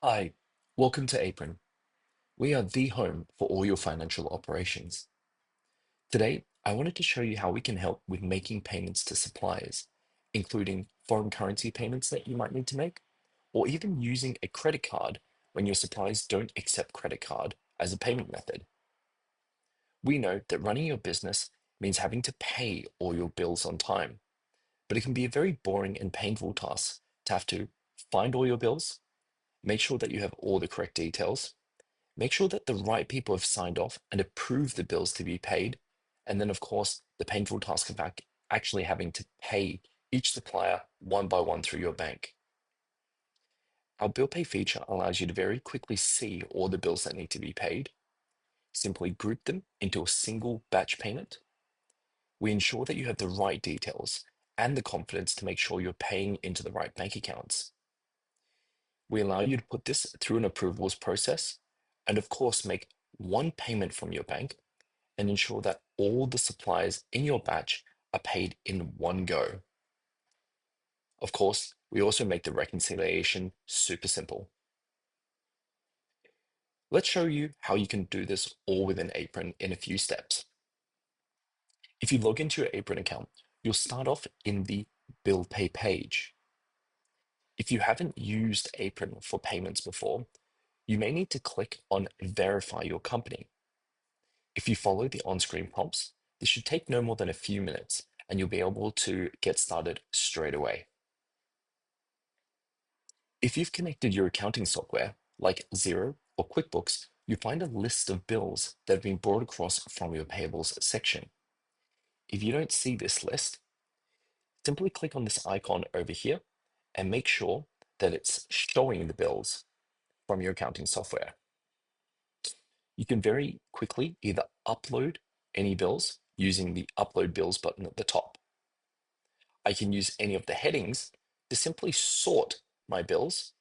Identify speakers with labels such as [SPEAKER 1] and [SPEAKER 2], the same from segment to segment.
[SPEAKER 1] Hi, welcome to Apron. We are the home for all your financial operations. Today, I wanted to show you how we can help with making payments to suppliers, including foreign currency payments that you might need to make, or even using a credit card when your suppliers don't accept credit card as a payment method. We know that running your business means having to pay all your bills on time, but it can be a very boring and painful task to have to find all your bills, make sure that you have all the correct details, make sure that the right people have signed off and approved the bills to be paid. And then, of course, the painful task of actually having to pay each supplier one by one through your bank. Our bill pay feature allows you to very quickly see all the bills that need to be paid, simply group them into a single batch payment. We ensure that you have the right details and the confidence to make sure you're paying into the right bank accounts. We allow you to put this through an approvals process and, of course, make one payment from your bank and ensure that all the suppliers in your batch are paid in one go. Of course, we also make the reconciliation super simple. Let's show you how you can do this all within Apron in a few steps. If you log into your Apron account, you'll start off in the Bill Pay page. If you haven't used Apron for payments before, you may need to click on Verify Your Company. If you follow the on-screen prompts, this should take no more than a few minutes and you'll be able to get started straight away. If you've connected your accounting software, like Xero or QuickBooks, you find a list of bills that have been brought across from your payables section. If you don't see this list, simply click on this icon over here and make sure that it's showing the bills from your accounting software. You can very quickly either upload any bills using the Upload Bills button at the top. I can use any of the headings to simply sort my bills,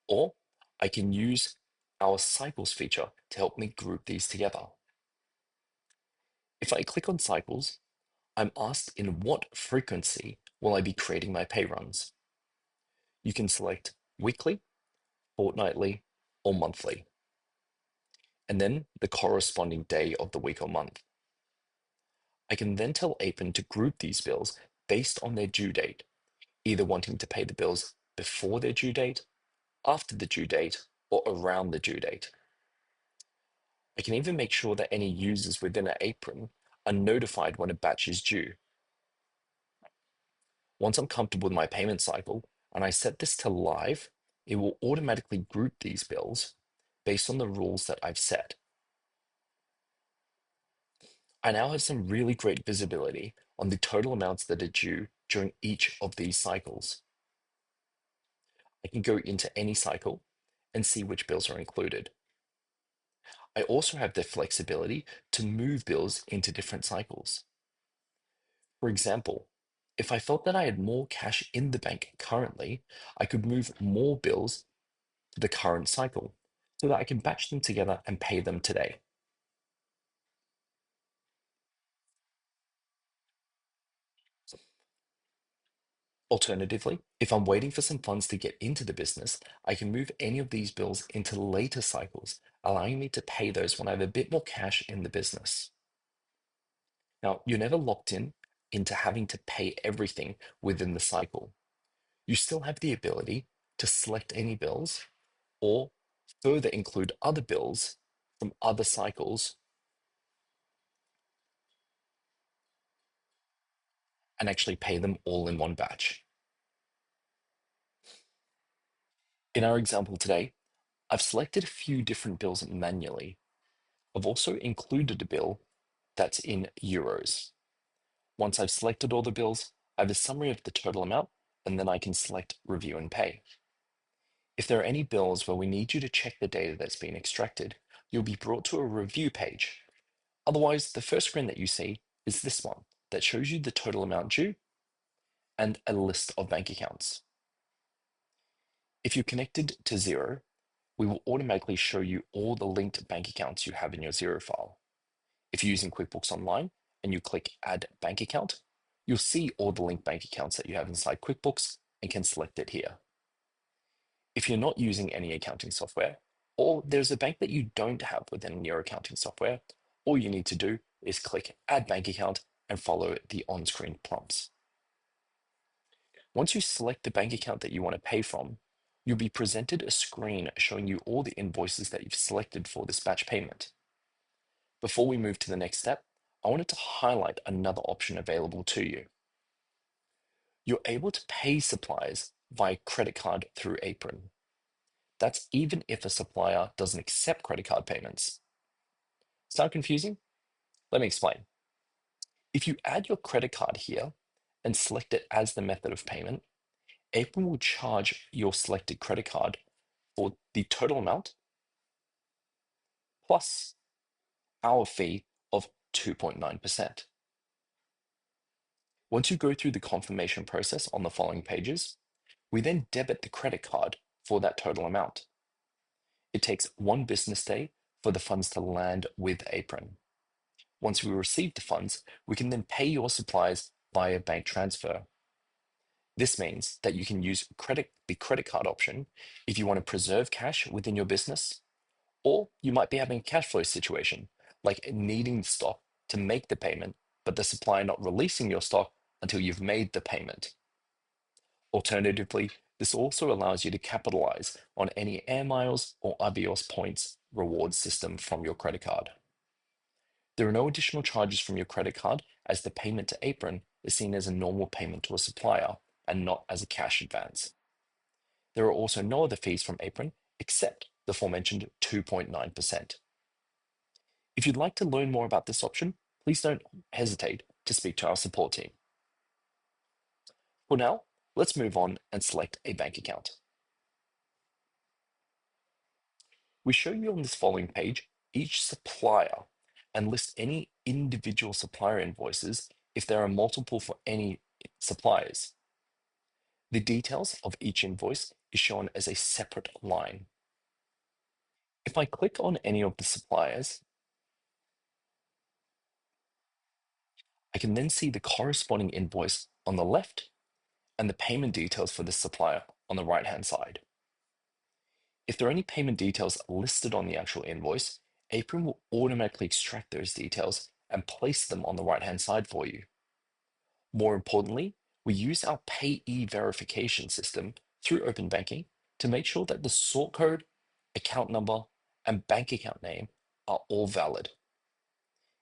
[SPEAKER 1] or I can use our cycles feature to help me group these together. If I click on cycles, I'm asked in what frequency will I be creating my pay runs. You can select weekly, fortnightly, or monthly, and then the corresponding day of the week or month. I can then tell Apron to group these bills based on their due date, either wanting to pay the bills before their due date, after the due date, or around the due date. I can even make sure that any users within an Apron are notified when a batch is due. Once I'm comfortable with my payment cycle and I set this to live, it will automatically group these bills based on the rules that I've set. I now have some really great visibility on the total amounts that are due during each of these cycles. I can go into any cycle and see which bills are included. I also have the flexibility to move bills into different cycles. For example, if I felt that I had more cash in the bank currently, I could move more bills to the current cycle so that I can batch them together and pay them today. Alternatively, if I'm waiting for some funds to get into the business, I can move any of these bills into later cycles, allowing me to pay those when I have a bit more cash in the business. Now, you're never locked in into having to pay everything within the cycle. You still have the ability to select any bills or further include other bills from other cycles and actually pay them all in one batch. In our example today, I've selected a few different bills manually. I've also included a bill that's in euros. Once I've selected all the bills, I have a summary of the total amount, and then I can select Review and Pay. If there are any bills where we need you to check the data that's been extracted, you'll be brought to a review page. Otherwise, the first screen that you see is this one that shows you the total amount due and a list of bank accounts. If you're connected to Xero, we will automatically show you all the linked bank accounts you have in your Xero file. If you're using QuickBooks Online and you click Add Bank Account, you'll see all the linked bank accounts that you have inside QuickBooks and can select it here. If you're not using any accounting software, or there's a bank that you don't have within your accounting software, all you need to do is click Add Bank Account and follow the on-screen prompts. Once you select the bank account that you want to pay from, you'll be presented a screen showing you all the invoices that you've selected for this batch payment. Before we move to the next step, I wanted to highlight another option available to you. You're able to pay suppliers via credit card through Apron. That's even if a supplier doesn't accept credit card payments. Sound confusing? Let me explain. If you add your credit card here and select it as the method of payment, Apron will charge your selected credit card for the total amount plus our fee of 2.9%. Once you go through the confirmation process on the following pages, we then debit the credit card for that total amount. It takes 1 business day for the funds to land with Apron. Once we receive the funds, we can then pay your suppliers via bank transfer. This means that you can use the credit card option if you want to preserve cash within your business, or you might be having a cash flow situation, like needing the stock to make the payment, but the supplier not releasing your stock until you've made the payment. Alternatively, this also allows you to capitalize on any air miles or Avios points reward system from your credit card. There are no additional charges from your credit card, as the payment to Apron is seen as a normal payment to a supplier and not as a cash advance. There are also no other fees from Apron except the aforementioned 2.9%. If you'd like to learn more about this option, please don't hesitate to speak to our support team. For now, let's move on and select a bank account. We show you on this following page each supplier and list any individual supplier invoices if there are multiple for any suppliers. The details of each invoice is shown as a separate line. If I click on any of the suppliers, I can then see the corresponding invoice on the left and the payment details for this supplier on the right-hand side. If there are any payment details listed on the actual invoice, Apron will automatically extract those details and place them on the right-hand side for you. More importantly, we use our payee verification system through open banking to make sure that the sort code, account number, and bank account name are all valid.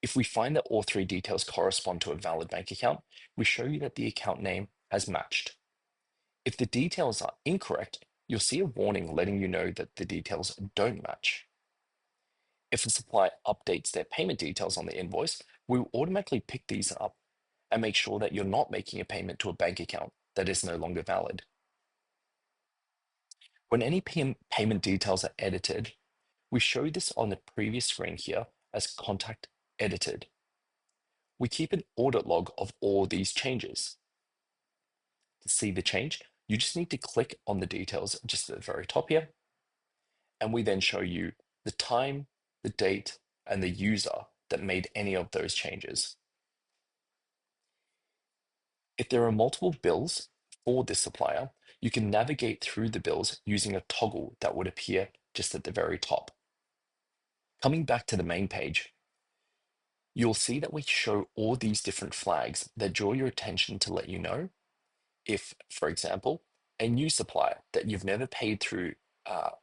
[SPEAKER 1] If we find that all 3 details correspond to a valid bank account, we show you that the account name has matched. If the details are incorrect, you'll see a warning letting you know that the details don't match. If the supplier updates their payment details on the invoice, we will automatically pick these up and make sure that you're not making a payment to a bank account that is no longer valid. When any payment details are edited, we show this on the previous screen here as contact edited. We keep an audit log of all these changes. To see the change, you just need to click on the details just at the very top here, and we then show you the time, the date, and the user that made any of those changes. If there are multiple bills for this supplier, you can navigate through the bills using a toggle that would appear just at the very top. Coming back to the main page, you'll see that we show all these different flags that draw your attention to let you know if, for example, a new supplier that you've never paid through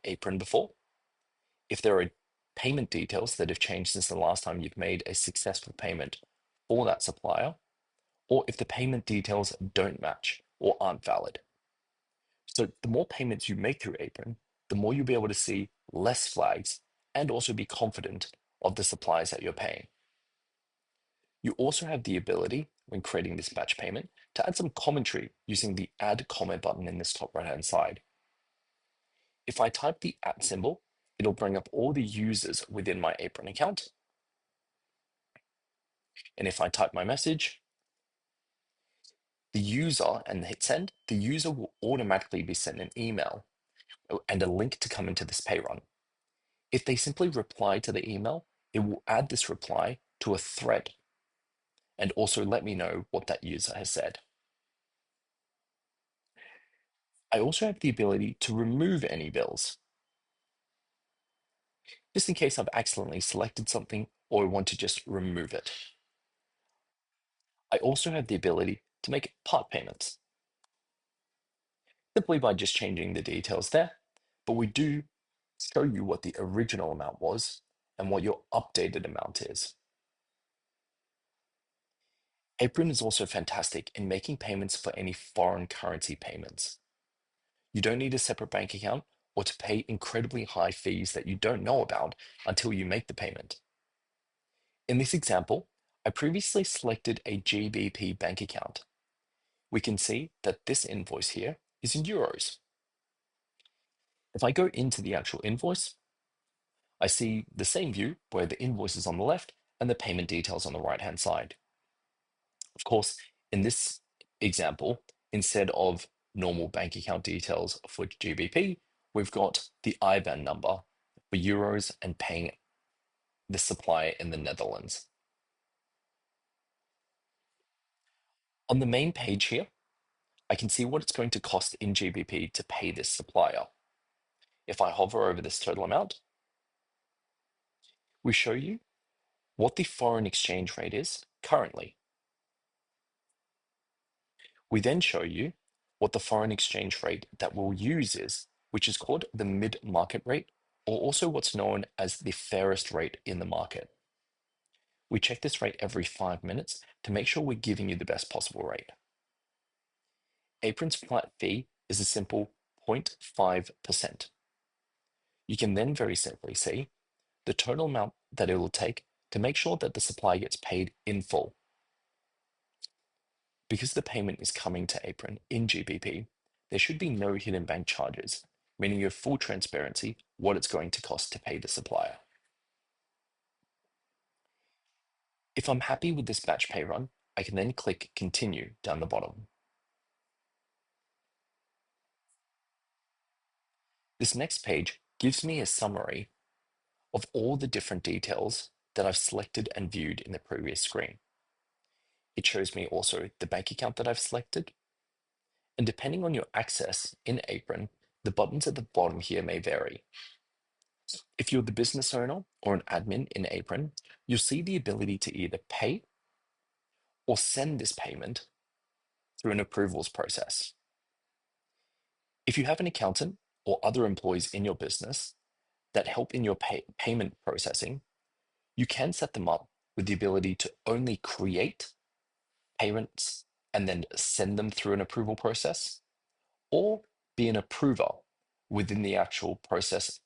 [SPEAKER 1] Apron before, if there are payment details that have changed since the last time you've made a successful payment for that supplier, or if the payment details don't match or aren't valid. So the more payments you make through Apron, the more you'll be able to see less flags and also be confident of the suppliers that you're paying. You also have the ability, when creating this batch payment, to add some commentary using the Add Comment button in this top right-hand side. If I type the @ symbol, it'll bring up all the users within my Apron account. And if I type my message, the user, and hit send, the user will automatically be sent an email and a link to come into this pay run. If they simply reply to the email, it will add this reply to a thread and also let me know what that user has said. I also have the ability to remove any bills, just in case I've accidentally selected something or I want to just remove it. I also have the ability to make part payments, simply by just changing the details there, but we do show you what the original amount was and what your updated amount is. Apron is also fantastic in making payments for any foreign currency payments. You don't need a separate bank account or to pay incredibly high fees that you don't know about until you make the payment. In this example, I previously selected a GBP bank account. We can see that this invoice here is in euros. If I go into the actual invoice, I see the same view where the invoice is on the left and the payment details on the right-hand side. Of course, in this example, instead of normal bank account details for GBP, we've got the IBAN number for euros and paying the supplier in the Netherlands. On the main page here, I can see what it's going to cost in GBP to pay this supplier. If I hover over this total amount, we show you what the foreign exchange rate is currently. We then show you what the foreign exchange rate that we'll use is, which is called the mid-market rate, or also what's known as the fairest rate in the market. We check this rate every 5 minutes to make sure we're giving you the best possible rate. Apron's flat fee is a simple 0.5%. You can then very simply see the total amount that it will take to make sure that the supplier gets paid in full. Because the payment is coming to Apron in GBP, there should be no hidden bank charges, meaning you have full transparency what it's going to cost to pay the supplier. If I'm happy with this batch pay run, I can then click Continue down the bottom. This next page gives me a summary of all the different details that I've selected and viewed in the previous screen. It shows me also the bank account that I've selected, and depending on your access in Apron, the buttons at the bottom here may vary. If you're the business owner or an admin in Apron, you'll see the ability to either pay or send this payment through an approvals process. If you have an accountant or other employees in your business that help in your payment processing, you can set them up with the ability to only create payments and then send them through an approval process, or be an approver within the actual process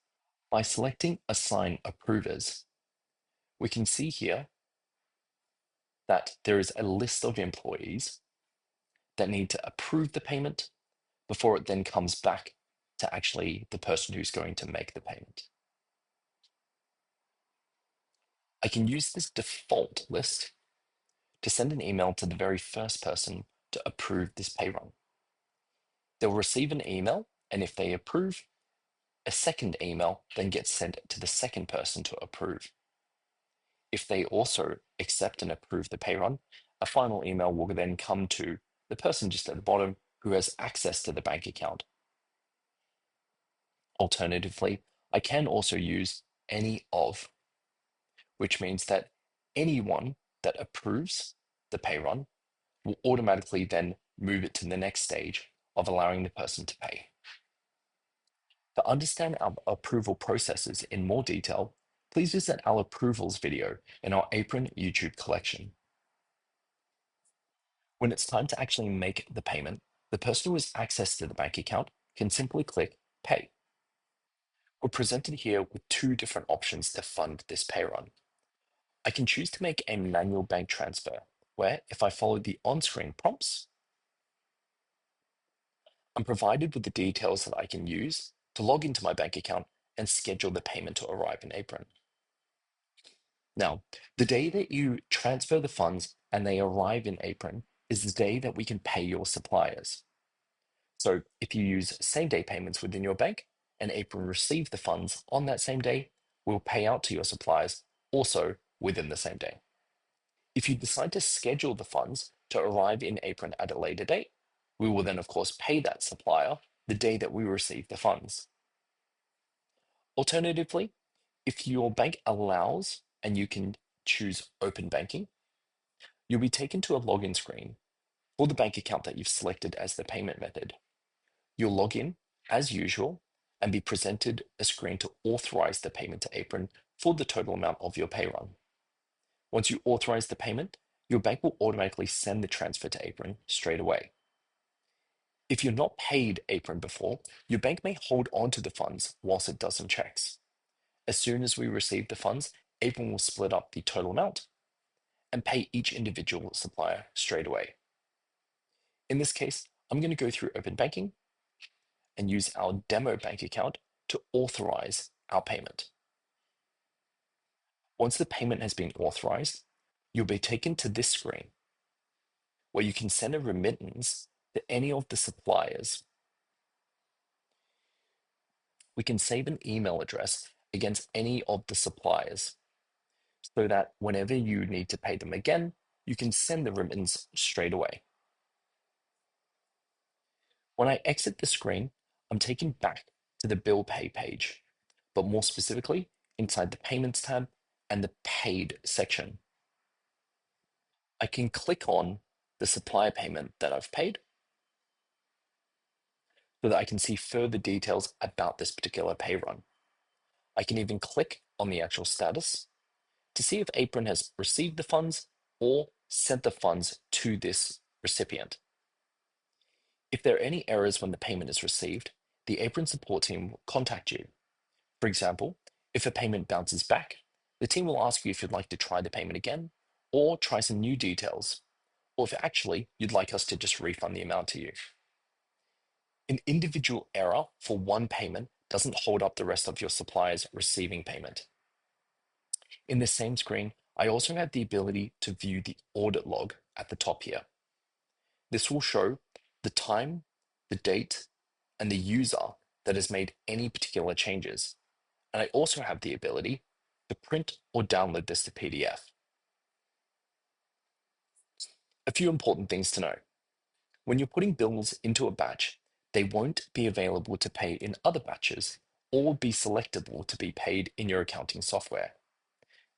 [SPEAKER 1] by selecting Assign Approvers. We can see here that there is a list of employees that need to approve the payment before it then comes back to actually the person who's going to make the payment. I can use this default list to send an email to the very first person to approve this pay run. They'll receive an email, and if they approve, a second email then gets sent to the second person to approve. If they also accept and approve the pay run, a final email will then come to the person just at the bottom who has access to the bank account. Alternatively, I can also use any of, which means that anyone that approves the pay run will automatically then move it to the next stage of allowing the person to pay. To understand our approval processes in more detail, please visit our approvals video in our Apron YouTube collection. When it's time to actually make the payment, the person who has access to the bank account can simply click Pay. We're presented here with two different options to fund this pay run. I can choose to make a manual bank transfer, where if I follow the on-screen prompts, I'm provided with the details that I can use to log into my bank account and schedule the payment to arrive in Apron. Now, the day that you transfer the funds and they arrive in Apron is the day that we can pay your suppliers. So if you use same-day payments within your bank and Apron receive the funds on that same day, we'll pay out to your suppliers also within the same day. If you decide to schedule the funds to arrive in Apron at a later date, we will then, of course, pay that supplier the day that we receive the funds. Alternatively, if your bank allows and you can choose open banking, you'll be taken to a login screen for the bank account that you've selected as the payment method. You'll log in as usual and be presented a screen to authorize the payment to Apron for the total amount of your pay run. Once you authorize the payment, your bank will automatically send the transfer to Apron straight away. If you're not paid Apron before, your bank may hold on to the funds whilst it does some checks. As soon as we receive the funds, Apron will split up the total amount and pay each individual supplier straight away. In this case, I'm going to go through open banking and use our demo bank account to authorize our payment. Once the payment has been authorized, you'll be taken to this screen where you can send a remittance to any of the suppliers. We can save an email address against any of the suppliers so that whenever you need to pay them again, you can send the remittance straight away. When I exit the screen, I'm taken back to the bill pay page, but more specifically inside the payments tab and the paid section. I can click on the supplier payment that I've paid so that I can see further details about this particular pay run. I can even click on the actual status to see if Apron has received the funds or sent the funds to this recipient. If there are any errors when the payment is received, the Apron support team will contact you. For example, if a payment bounces back, the team will ask you if you'd like to try the payment again or try some new details, or if actually you'd like us to just refund the amount to you. An individual error for one payment doesn't hold up the rest of your suppliers receiving payment. In the same screen, I also have the ability to view the audit log at the top here. This will show the time, the date, and the user that has made any particular changes. And I also have the ability to print or download this to PDF. A few important things to know. When you're putting bills into a batch, they won't be available to pay in other batches or be selectable to be paid in your accounting software.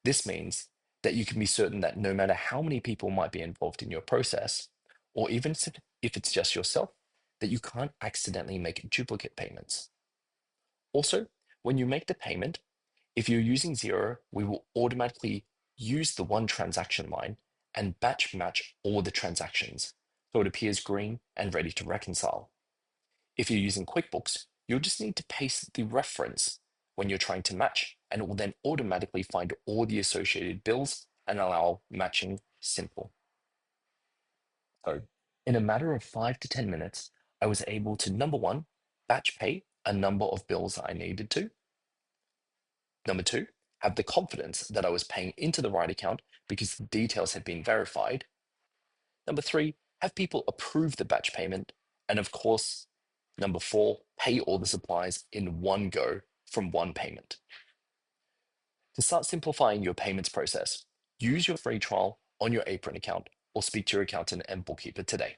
[SPEAKER 1] This means that you can be certain that no matter how many people might be involved in your process, or even if it's just yourself, that you can't accidentally make duplicate payments. Also, when you make the payment, if you're using Xero, we will automatically use the one transaction line and batch match all the transactions so it appears green and ready to reconcile. If you're using QuickBooks, you'll just need to paste the reference when you're trying to match, and it will then automatically find all the associated bills and allow matching simple. So, in a matter of 5 to 10 minutes, I was able to, number one, batch pay a number of bills that I needed to. Number two, have the confidence that I was paying into the right account because the details had been verified. Number three, have people approve the batch payment. And of course, number four, pay all the supplies in one go from one payment. To start simplifying your payments process, use your free trial on your Apron account or speak to your accountant and bookkeeper today.